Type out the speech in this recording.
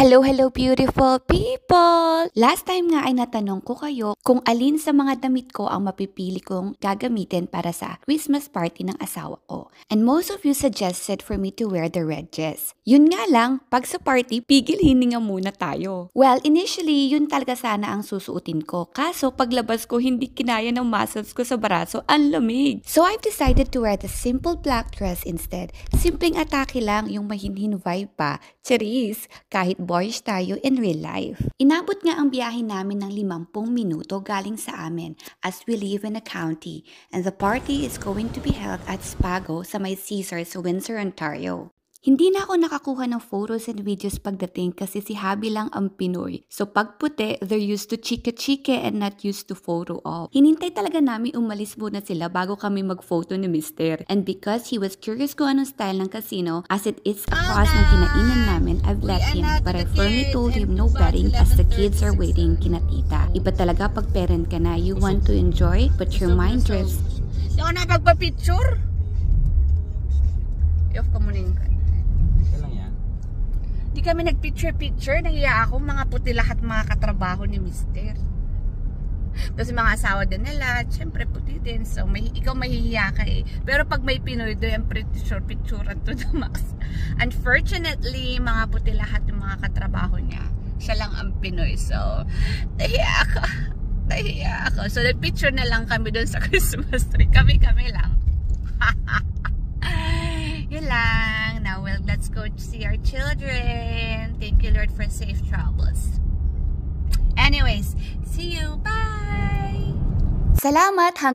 Hello, hello beautiful people! Last time nga ay natanong ko kayo kung alin sa mga damit ko ang mapipili kong gagamitin para sa Christmas party ng asawa ko. And most of you suggested for me to wear the red dress. Yun nga lang, pag sa party, pigil hininga muna tayo. Well, initially, yun talaga sana ang susuotin ko. Kaso paglabas ko, hindi kinaya ng muscles ko sa braso, ang lamig. So I've decided to wear the simple black dress instead. Simpleng atake lang, yung mahinhin vibe pa. Charis! Kahit boyish tayo in real life. Inabot nga ang biyahe namin ng 50 minuto galing sa amin as we live in a county and the party is going to be held at Spago sa may Caesars, Windsor, Ontario. Hindi na ako nakakuha ng photos and videos pagdating kasi si Habi lang ang Pinoy. So pag puti, they're used to chike-chike and not used to photo op. Hinintay talaga namin umalis muna sila bago kami mag-photo ni Mister. And because he was curious kung anong style ng casino, as it is across ng kinainan namin, I've let him. But I firmly told him no betting as the kids are waiting kina tita. Iba talaga pag parent ka na, you want to enjoy but your mind drifts. Di ako na pagpa-picture? I-off ka muna yung di kami nag-picture-picture. Nahiya ako. Mga puti lahat mga katrabaho ni Mister. Tapos mga asawa din nila. Siyempre puti din. So ikaw mahihiya ka eh. Pero pag may Pinoy doon, I'm pretty sure picturean to the max. Unfortunately, mga puti lahat ng mga katrabaho niya. Siya lang ang Pinoy. So, nahiya ako. Nahiya ako. So, nag-picture na lang kami doon sa Christmas tree. Kami-kami lang. Yun lang. Now, well, let's go to see our children. Thank you, Lord, for safe travels. Anyways, see you. Bye! Salamat!